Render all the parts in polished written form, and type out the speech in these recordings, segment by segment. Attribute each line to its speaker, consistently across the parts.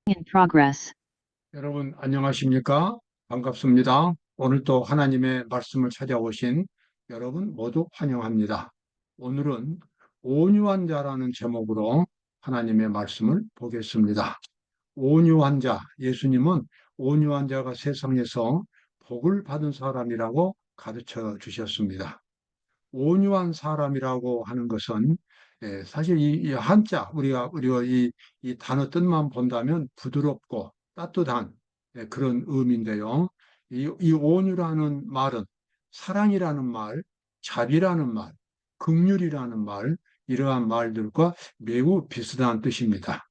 Speaker 1: in progress.
Speaker 2: 여러분 안녕하십니까? 반갑습니다. 오늘 또 하나님의 말씀을 찾아오신 여러분 모두 환영합니다. 오늘은 온유한 자라는 제목으로 하나님의 말씀을 보겠습니다. 온유한 자, 예수님은 온유한 자가 세상에서 복을 받은 사람이라고 가르쳐 주셨습니다. 온유한 사람이라고 하는 것은 사실 이 한자 우리가 이 단어 뜻만 본다면 부드럽고 따뜻한 그런 의미인데요. 이 온유라는 말은 사랑이라는 말, 자비라는 말, 긍휼이라는 말 이러한 말들과 매우 비슷한 뜻입니다.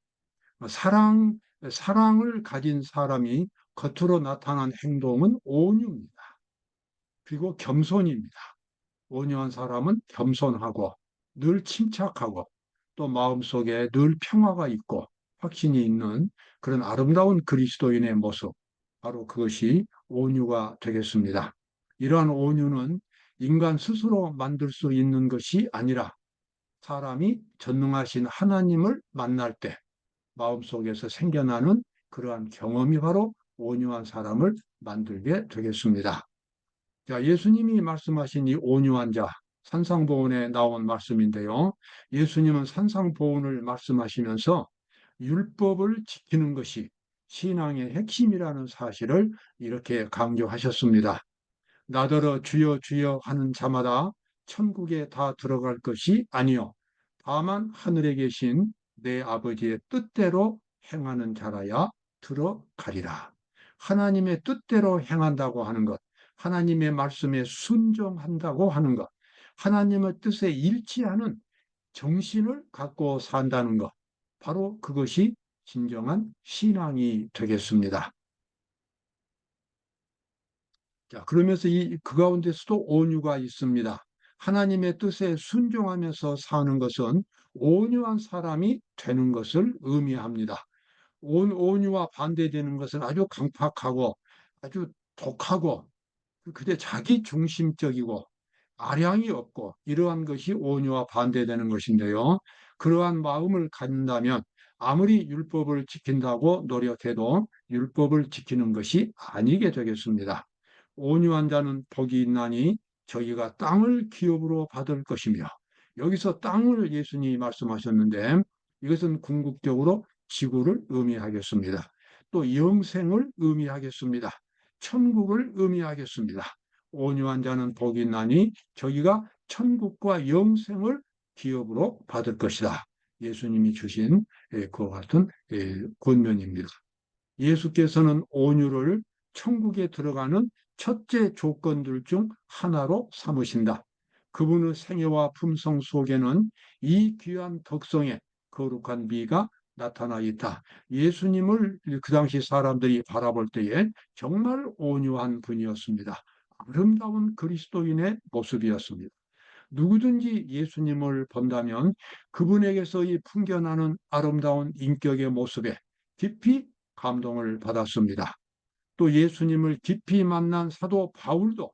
Speaker 2: 사랑을 가진 사람이 겉으로 나타난 행동은 온유입니다. 그리고 겸손입니다. 온유한 사람은 겸손하고 늘 침착하고 또 마음속에 늘 평화가 있고 확신이 있는 그런 아름다운 그리스도인의 모습, 바로 그것이 온유가 되겠습니다. 이러한 온유는 인간 스스로 만들 수 있는 것이 아니라 사람이 전능하신 하나님을 만날 때 마음속에서 생겨나는 그러한 경험이 바로 온유한 사람을 만들게 되겠습니다. 자, 예수님이 말씀하신 이 온유한 자, 산상보훈에 나온 말씀인데요. 예수님은 산상보훈을 말씀하시면서 율법을 지키는 것이 신앙의 핵심이라는 사실을 이렇게 강조하셨습니다. 나더러 주여 주여 하는 자마다 천국에 다 들어갈 것이 아니요 다만 하늘에 계신 내 아버지의 뜻대로 행하는 자라야 들어가리라. 하나님의 뜻대로 행한다고 하는 것, 하나님의 말씀에 순종한다고 하는 것, 하나님의 뜻에 일치하는 정신을 갖고 산다는 것, 바로 그것이 진정한 신앙이 되겠습니다. 자, 그러면서 그 가운데서도 온유가 있습니다. 하나님의 뜻에 순종하면서 사는 것은 온유한 사람이 되는 것을 의미합니다. 온유와 반대되는 것은 아주 강팍하고 아주 독하고 그때 자기 중심적이고 아량이 없고 이러한 것이 온유와 반대되는 것인데요. 그러한 마음을 갖는다면 아무리 율법을 지킨다고 노력해도 율법을 지키는 것이 아니게 되겠습니다. 온유한 자는 복이 있나니 저희가 땅을 기업으로 받을 것이며, 여기서 땅을 예수님이 말씀하셨는데 이것은 궁극적으로 지구를 의미하겠습니다. 또 영생을 의미하겠습니다. 천국을 의미하겠습니다. 온유한 자는 복이 있나니 저희가 천국과 영생을 기업으로 받을 것이다. 예수님이 주신 그와 같은 권면입니다. 예수께서는 온유를 천국에 들어가는 첫째 조건들 중 하나로 삼으신다. 그분의 생애와 품성 속에는 이 귀한 덕성의 거룩한 미가 나타나 있다. 예수님을 그 당시 사람들이 바라볼 때에 정말 온유한 분이었습니다. 아름다운 그리스도인의 모습이었습니다. 누구든지 예수님을 본다면 그분에게서 이 풍겨나는 아름다운 인격의 모습에 깊이 감동을 받았습니다. 또 예수님을 깊이 만난 사도 바울도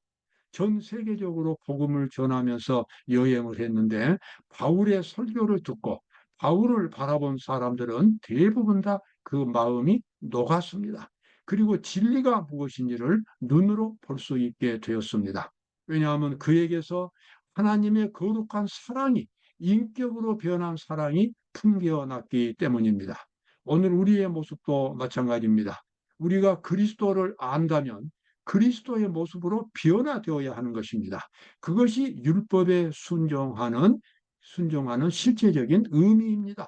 Speaker 2: 전 세계적으로 복음을 전하면서 여행을 했는데 바울의 설교를 듣고 바울을 바라본 사람들은 대부분 다 그 마음이 녹았습니다. 그리고 진리가 무엇인지를 눈으로 볼 수 있게 되었습니다. 왜냐하면 그에게서 하나님의 거룩한 사랑이 인격으로 변한 사랑이 풍겨났기 때문입니다. 오늘 우리의 모습도 마찬가지입니다. 우리가 그리스도를 안다면 그리스도의 모습으로 변화되어야 하는 것입니다. 그것이 율법에 순종하는 실제적인 의미입니다.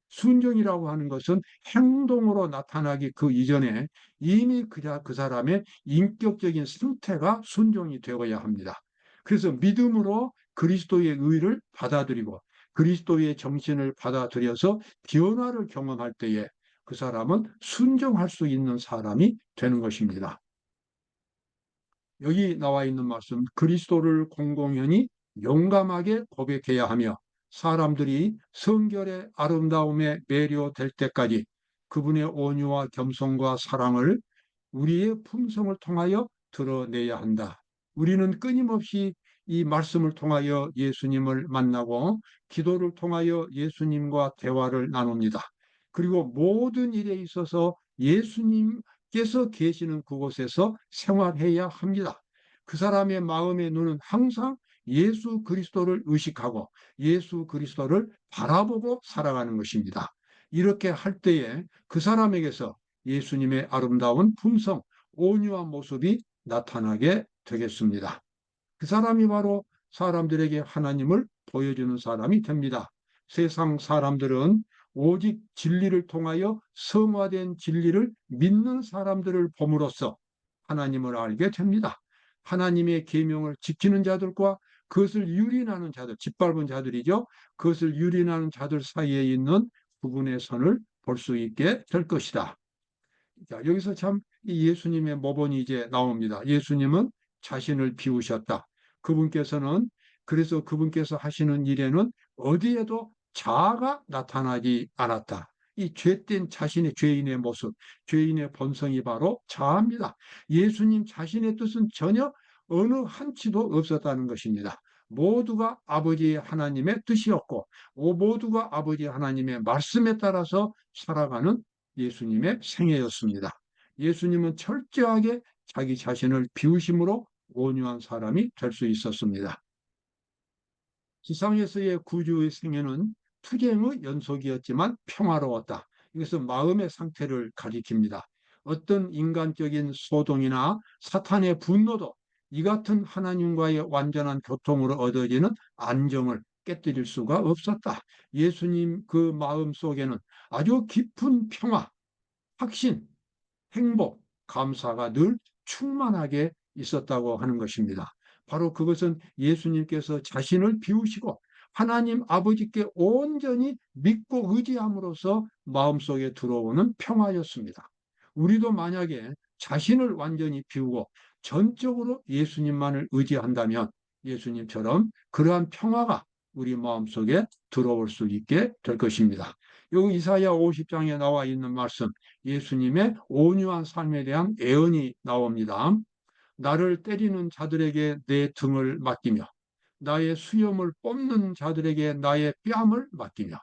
Speaker 2: 순종이라고 하는 것은 행동으로 나타나기 그 이전에 이미 그 사람의 인격적인 상태가 순종이 되어야 합니다. 그래서 믿음으로 그리스도의 의를 받아들이고 그리스도의 정신을 받아들여서 변화를 경험할 때에 그 사람은 순종할 수 있는 사람이 되는 것입니다. 여기 나와 있는 말씀, 그리스도를 공공연히 용감하게 고백해야 하며 사람들이 성결의 아름다움에 매료될 때까지 그분의 온유와 겸손과 사랑을 우리의 품성을 통하여 드러내야 한다. 우리는 끊임없이 이 말씀을 통하여 예수님을 만나고 기도를 통하여 예수님과 대화를 나눕니다. 그리고 모든 일에 있어서 예수님께서 계시는 그곳에서 생활해야 합니다. 그 사람의 마음의 눈은 항상 예수 그리스도를 의식하고 예수 그리스도를 바라보고 살아가는 것입니다. 이렇게 할 때에 그 사람에게서 예수님의 아름다운 품성, 온유한 모습이 나타나게 되겠습니다. 그 사람이 바로 사람들에게 하나님을 보여주는 사람이 됩니다. 세상 사람들은 오직 진리를 통하여 성화된 진리를 믿는 사람들을 봄으로써 하나님을 알게 됩니다. 하나님의 계명을 지키는 자들과 그것을 유린하는 자들, 짓밟은 자들이죠. 그것을 유린하는 자들 사이에 있는 구분의 선을 볼 수 있게 될 것이다. 자, 여기서 참 이 예수님의 모본이 이제 나옵니다. 예수님은 자신을 비우셨다. 그분께서는 그래서 그분께서 하시는 일에는 어디에도 자아가 나타나지 않았다. 이 죄된 자신의 죄인의 모습, 죄인의 본성이 바로 자아입니다. 예수님 자신의 뜻은 전혀 어느 한치도 없었다는 것입니다. 모두가 아버지 하나님의 뜻이었고 모두가 아버지 하나님의 말씀에 따라서 살아가는 예수님의 생애였습니다. 예수님은 철저하게 자기 자신을 비우심으로 온유한 사람이 될 수 있었습니다. 지상에서의 구주의 생애는 투쟁의 연속이었지만 평화로웠다. 이것은 마음의 상태를 가리킵니다. 어떤 인간적인 소동이나 사탄의 분노도 이 같은 하나님과의 완전한 교통으로 얻어지는 안정을 깨뜨릴 수가 없었다. 예수님 그 마음 속에는 아주 깊은 평화, 확신, 행복, 감사가 늘 충만하게 있었다고 하는 것입니다. 바로 그것은 예수님께서 자신을 비우시고 하나님 아버지께 온전히 믿고 의지함으로써 마음속에 들어오는 평화였습니다. 우리도 만약에 자신을 완전히 비우고 전적으로 예수님만을 의지한다면 예수님처럼 그러한 평화가 우리 마음속에 들어올 수 있게 될 것입니다. 여기 이사야 50장에 나와 있는 말씀, 예수님의 온유한 삶에 대한 예언이 나옵니다. 나를 때리는 자들에게 내 등을 맡기며 나의 수염을 뽑는 자들에게 나의 뺨을 맡기며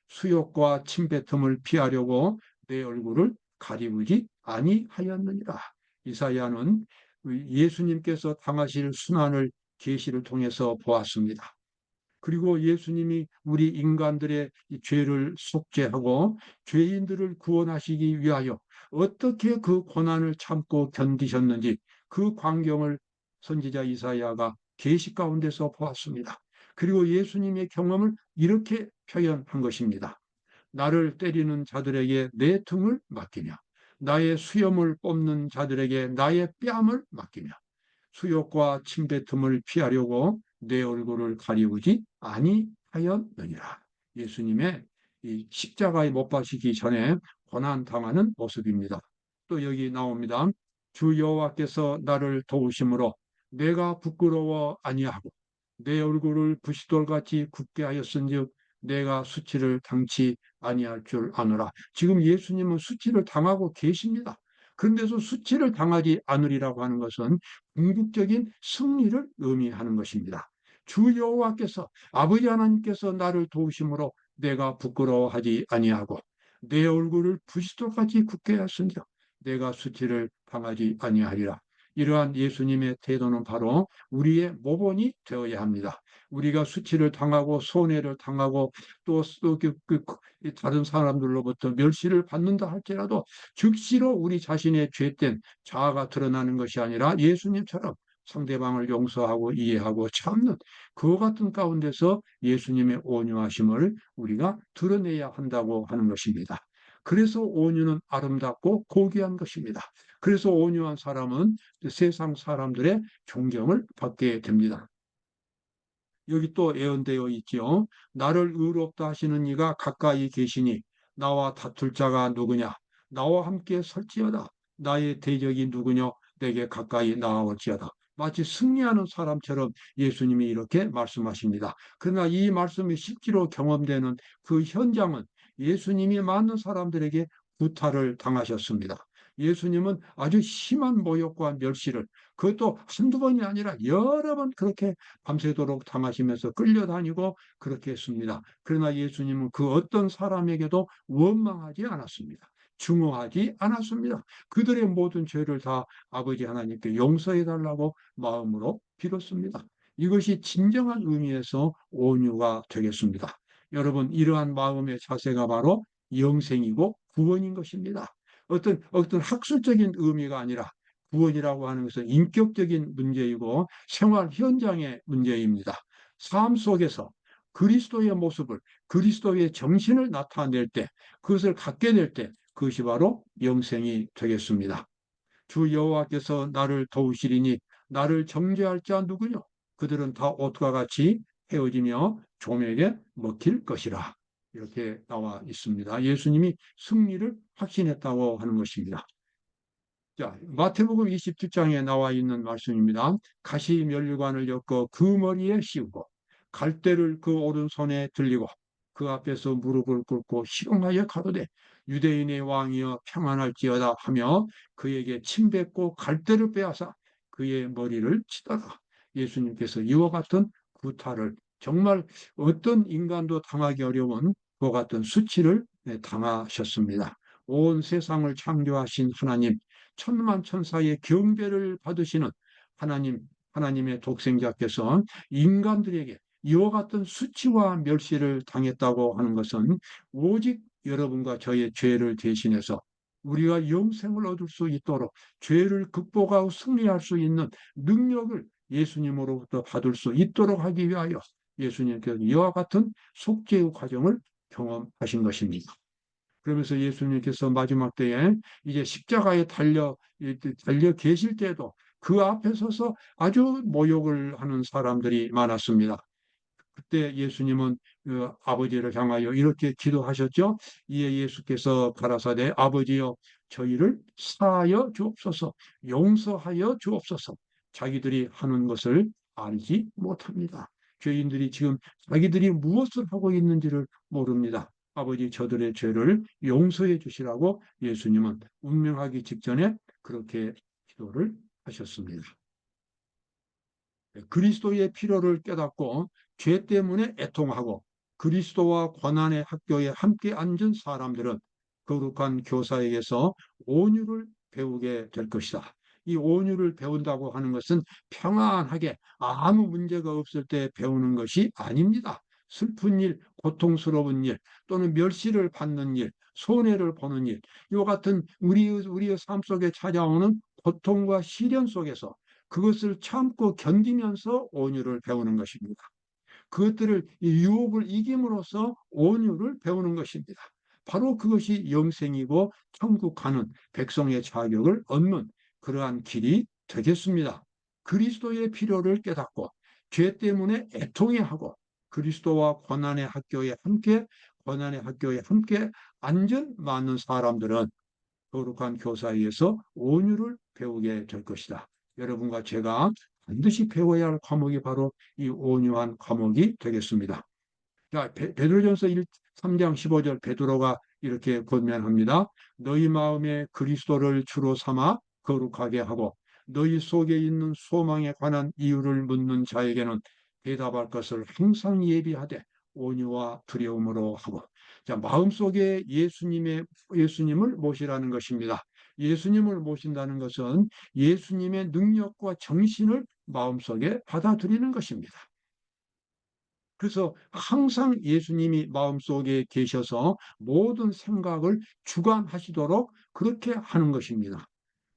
Speaker 2: 수욕과 침뱉음을 피하려고 내 얼굴을 가리우지 아니하였느니라. 이사야는 예수님께서 당하실 순환을 계시를 통해서 보았습니다. 그리고 예수님이 우리 인간들의 죄를 속죄하고 죄인들을 구원하시기 위하여 어떻게 그 고난을 참고 견디셨는지 그 광경을 선지자 이사야가 계시 가운데서 보았습니다. 그리고 예수님의 경험을 이렇게 표현한 것입니다. 나를 때리는 자들에게 내 등을 맡기며 나의 수염을 뽑는 자들에게 나의 뺨을 맡기며 수욕과 침뱉음을 피하려고 내 얼굴을 가리우지 아니하였느니라. 예수님의 이 십자가에 못 박히기 전에 고난 당하는 모습입니다. 또 여기 나옵니다. 주 여호와께서 나를 도우심으로 내가 부끄러워 아니하고 내 얼굴을 부시돌같이 굳게 하였은즉 내가 수치를 당치 아니할 줄 아노라. 지금 예수님은 수치를 당하고 계십니다. 그런데서 수치를 당하지 않으리라고 하는 것은 궁극적인 승리를 의미하는 것입니다. 주 여호와께서 아버지 하나님께서 나를 도우심으로 내가 부끄러워하지 아니하고 내 얼굴을 부시돌같이 굳게 하신즉 내가 수치를 당하지 아니하리라. 이러한 예수님의 태도는 바로 우리의 모본이 되어야 합니다. 우리가 수치를 당하고 손해를 당하고 또 다른 사람들로부터 멸시를 받는다 할지라도 즉시로 우리 자신의 죄된 자아가 드러나는 것이 아니라 예수님처럼 상대방을 용서하고 이해하고 참는 그와 같은 가운데서 예수님의 온유하심을 우리가 드러내야 한다고 하는 것입니다. 그래서 온유는 아름답고 고귀한 것입니다. 그래서 온유한 사람은 세상 사람들의 존경을 받게 됩니다. 여기 또 예언되어 있지요. 나를 의롭다 하시는 이가 가까이 계시니 나와 다툴 자가 누구냐? 나와 함께 설지어다. 나의 대적이 누구냐? 내게 가까이 나아올지어다. 마치 승리하는 사람처럼 예수님이 이렇게 말씀하십니다. 그러나 이 말씀이 실제로 경험되는 그 현장은 예수님이 많은 사람들에게 구타를 당하셨습니다. 예수님은 아주 심한 모욕과 멸시를, 그것도 한두 번이 아니라 여러 번 그렇게 밤새도록 당하시면서 끌려다니고 그렇게 했습니다. 그러나 예수님은 그 어떤 사람에게도 원망하지 않았습니다. 증오하지 않았습니다. 그들의 모든 죄를 다 아버지 하나님께 용서해 달라고 마음으로 빌었습니다. 이것이 진정한 의미에서 온유가 되겠습니다. 여러분, 이러한 마음의 자세가 바로 영생이고 구원인 것입니다. 어떤 학술적인 의미가 아니라 구원이라고 하는 것은 인격적인 문제이고 생활 현장의 문제입니다. 삶 속에서 그리스도의 모습을, 그리스도의 정신을 나타낼 때, 그것을 갖게 될 때, 그것이 바로 영생이 되겠습니다. 주 여호와께서 나를 도우시리니 나를 정죄할 자 누구뇨? 그들은 다 옷과 같이 헤어지며 좀에게 먹힐 것이라. 이렇게 나와 있습니다. 예수님이 승리를 확신했다고 하는 것입니다. 자, 마태복음 27장에 나와 있는 말씀입니다. 가시 면류관을 엮어 그 머리에 씌우고 갈대를 그 오른손에 들리고 그 앞에서 무릎을 꿇고 희롱하여 가로되 유대인의 왕이여 평안할지어다 하며 그에게 침 뱉고 갈대를 빼앗아 그의 머리를 치더라. 예수님께서 이와 같은 구타를, 정말 어떤 인간도 당하기 어려운 그와 같은 수치를 당하셨습니다. 온 세상을 창조하신 하나님, 천만 천사의 경배를 받으시는 하나님의 독생자께서 인간들에게 이와 같은 수치와 멸시를 당했다고 하는 것은 오직 여러분과 저의 죄를 대신해서 우리가 영생을 얻을 수 있도록 죄를 극복하고 승리할 수 있는 능력을 예수님으로부터 받을 수 있도록 하기 위하여 예수님께서 이와 같은 속죄의 과정을 경험하신 것입니다. 그러면서 예수님께서 마지막 때에 이제 십자가에 달려 계실 때도 그 앞에 서서 아주 모욕을 하는 사람들이 많았습니다. 그때 예수님은 그 아버지를 향하여 이렇게 기도하셨죠. 이에 예수께서 가라사대 아버지여 저희를 사하여 주옵소서, 용서하여 주옵소서. 자기들이 하는 것을 알지 못합니다. 죄인들이 지금 자기들이 무엇을 하고 있는지를 모릅니다. 아버지 저들의 죄를 용서해 주시라고 예수님은 운명하기 직전에 그렇게 기도를 하셨습니다. 그리스도의 필요를 깨닫고 죄 때문에 애통하고 그리스도와 고난의 학교에 함께 앉은 사람들은 거룩한 교사에게서 온유를 배우게 될 것이다. 이 온유를 배운다고 하는 것은 평안하게 아무 문제가 없을 때 배우는 것이 아닙니다. 슬픈 일, 고통스러운 일, 또는 멸시를 받는 일, 손해를 보는 일, 이와 같은 우리의 삶 속에 찾아오는 고통과 시련 속에서 그것을 참고 견디면서 온유를 배우는 것입니다. 그것들을 유혹을 이김으로써 온유를 배우는 것입니다. 바로 그것이 영생이고 천국 가는 백성의 자격을 얻는 그러한 길이 되겠습니다. 그리스도의 필요를 깨닫고 죄 때문에 애통해하고 그리스도와 고난의 학교에 함께 앉은 많은 사람들은 거룩한 교사에게서 온유를 배우게 될 것이다. 여러분과 제가 반드시 배워야 할 과목이 바로 이 온유한 과목이 되겠습니다. 자, 베드로전서 3장 15절 베드로가 이렇게 권면합니다. 너희 마음에 그리스도를 주로 삼아 거룩하게 하고 너희 속에 있는 소망에 관한 이유를 묻는 자에게는 대답할 것을 항상 예비하되 온유와 두려움으로 하고. 자, 마음속에 예수님을 모시라는 것입니다. 예수님을 모신다는 것은 예수님의 능력과 정신을 마음속에 받아들이는 것입니다. 그래서 항상 예수님이 마음속에 계셔서 모든 생각을 주관하시도록 그렇게 하는 것입니다.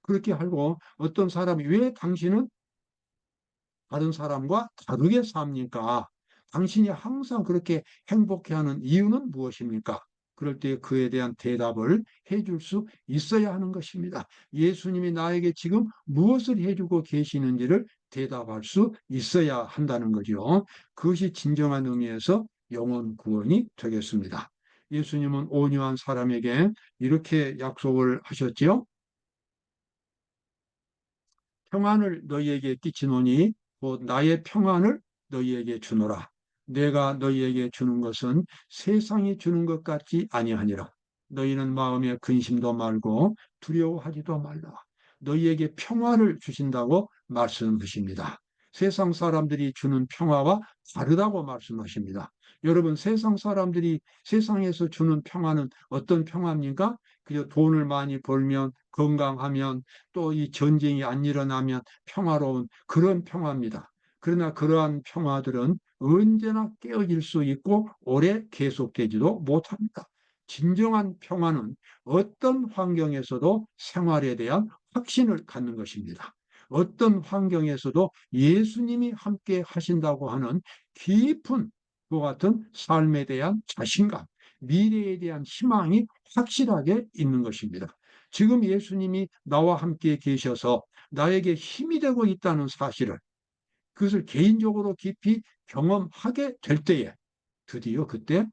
Speaker 2: 그렇게 하고 어떤 사람이 왜 당신은 다른 사람과 다르게 삽니까? 당신이 항상 그렇게 행복해하는 이유는 무엇입니까? 그럴 때 그에 대한 대답을 해줄 수 있어야 하는 것입니다. 예수님이 나에게 지금 무엇을 해주고 계시는지를 대답할 수 있어야 한다는 거죠. 그것이 진정한 의미에서 영혼 구원이 되겠습니다. 예수님은 온유한 사람에게 이렇게 약속을 하셨지요. 평안을 너희에게 끼치노니 곧 나의 평안을 너희에게 주노라. 내가 너희에게 주는 것은 세상이 주는 것 같지 아니하니라. 너희는 마음에 근심도 말고 두려워하지도 말라. 너희에게 평화를 주신다고 말씀하십니다. 세상 사람들이 주는 평화와 다르다고 말씀하십니다. 여러분, 세상 사람들이 세상에서 주는 평화는 어떤 평화입니까? 그저 돈을 많이 벌면, 건강하면, 또 이 전쟁이 안 일어나면 평화로운 그런 평화입니다. 그러나 그러한 평화들은 언제나 깨어질 수 있고 오래 계속되지도 못합니다. 진정한 평화는 어떤 환경에서도 생활에 대한 확신을 갖는 것입니다. 어떤 환경에서도 예수님이 함께 하신다고 하는 깊은 그 같은 삶에 대한 자신감, 미래에 대한 희망이 확실하게 있는 것입니다. 지금 예수님이 나와 함께 계셔서 나에게 힘이 되고 있다는 사실을, 그것을 개인적으로 깊이 경험하게 될 때에 드디어 그때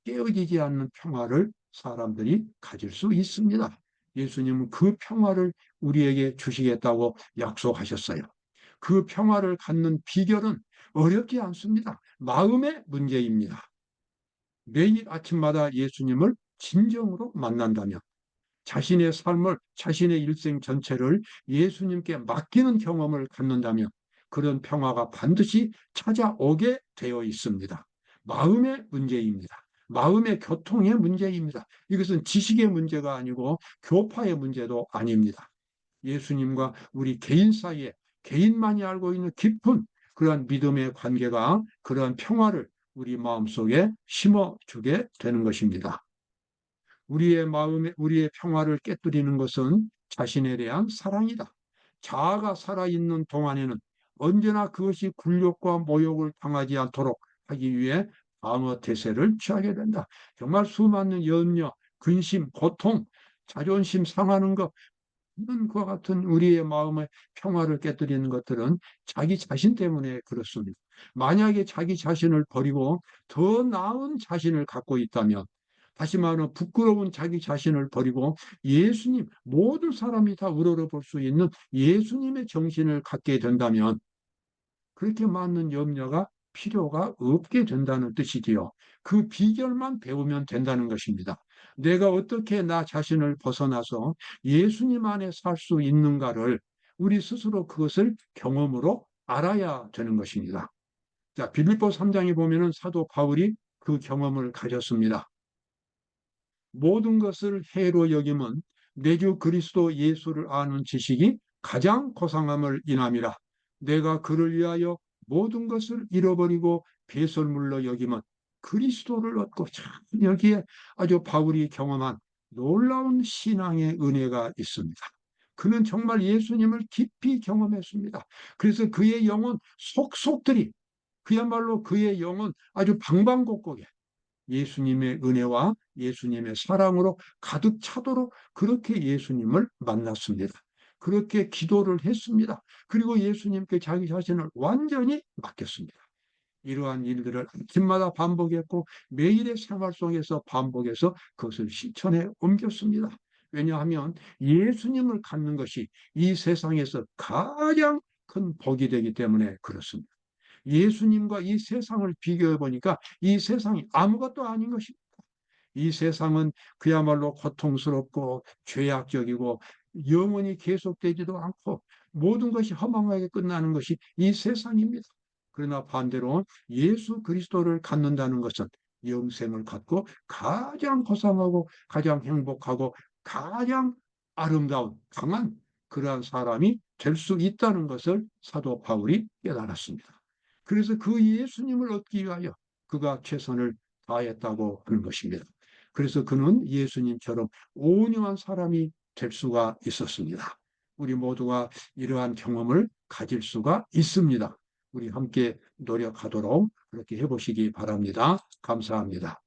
Speaker 2: 깨어지지 않는 평화를 사람들이 가질 수 있습니다. 예수님은 그 평화를 우리에게 주시겠다고 약속하셨어요. 그 평화를 갖는 비결은 어렵지 않습니다. 마음의 문제입니다. 매일 아침마다 예수님을 진정으로 만난다면, 자신의 삶을, 자신의 일생 전체를 예수님께 맡기는 경험을 갖는다면 그런 평화가 반드시 찾아오게 되어 있습니다. 마음의 문제입니다. 마음의 교통의 문제입니다. 이것은 지식의 문제가 아니고 교파의 문제도 아닙니다. 예수님과 우리 개인 사이에, 개인만이 알고 있는 깊은 그러한 믿음의 관계가 그러한 평화를 우리 마음속에 심어주게 되는 것입니다. 우리의 마음에, 우리의 평화를 깨뜨리는 것은 자신에 대한 사랑이다. 자아가 살아있는 동안에는 언제나 그것이 굴욕과 모욕을 당하지 않도록 하기 위해 방어 태세를 취하게 된다. 정말 수많은 염려, 근심, 고통, 자존심 상하는 것, 이런 그와 같은 우리의 마음의 평화를 깨뜨리는 것들은 자기 자신 때문에 그렇습니다. 만약에 자기 자신을 버리고 더 나은 자신을 갖고 있다면, 다시 말하면 부끄러운 자기 자신을 버리고 예수님, 모든 사람이 다 우러러볼 수 있는 예수님의 정신을 갖게 된다면 그렇게 많은 염려가 필요가 없게 된다는 뜻이지요. 그 비결만 배우면 된다는 것입니다. 내가 어떻게 나 자신을 벗어나서 예수님 안에 살 수 있는가를 우리 스스로 그것을 경험으로 알아야 되는 것입니다. 자, 빌립보 3장에 보면은 사도 바울이 그 경험을 가졌습니다. 모든 것을 해로 여김은 내 주 그리스도 예수를 아는 지식이 가장 고상함을 인함이라. 내가 그를 위하여 모든 것을 잃어버리고 배설물로 여김은 그리스도를 얻고, 참 여기에 아주 바울이 경험한 놀라운 신앙의 은혜가 있습니다. 그는 정말 예수님을 깊이 경험했습니다. 그래서 그의 영혼 속속들이, 그야말로 그의 영혼 아주 방방곡곡에 예수님의 은혜와 예수님의 사랑으로 가득 차도록 그렇게 예수님을 만났습니다. 그렇게 기도를 했습니다. 그리고 예수님께 자기 자신을 완전히 맡겼습니다. 이러한 일들을 아침마다 반복했고 매일의 생활 속에서 반복해서 그것을 실천에 옮겼습니다. 왜냐하면 예수님을 갖는 것이 이 세상에서 가장 큰 복이 되기 때문에 그렇습니다. 예수님과 이 세상을 비교해 보니까 이 세상이 아무것도 아닌 것입니다. 이 세상은 그야말로 고통스럽고 죄악적이고 영원히 계속되지도 않고 모든 것이 허망하게 끝나는 것이 이 세상입니다. 그러나 반대로 예수 그리스도를 갖는다는 것은 영생을 갖고 가장 고상하고 가장 행복하고 가장 아름다운 강한 그러한 사람이 될 수 있다는 것을 사도 바울이 깨달았습니다. 그래서 그 예수님을 얻기 위하여 그가 최선을 다했다고 하는 것입니다. 그래서 그는 예수님처럼 온유한 사람이 될 수가 있었습니다. 우리 모두가 이러한 경험을 가질 수가 있습니다. 우리 함께 노력하도록 그렇게 해보시기 바랍니다. 감사합니다.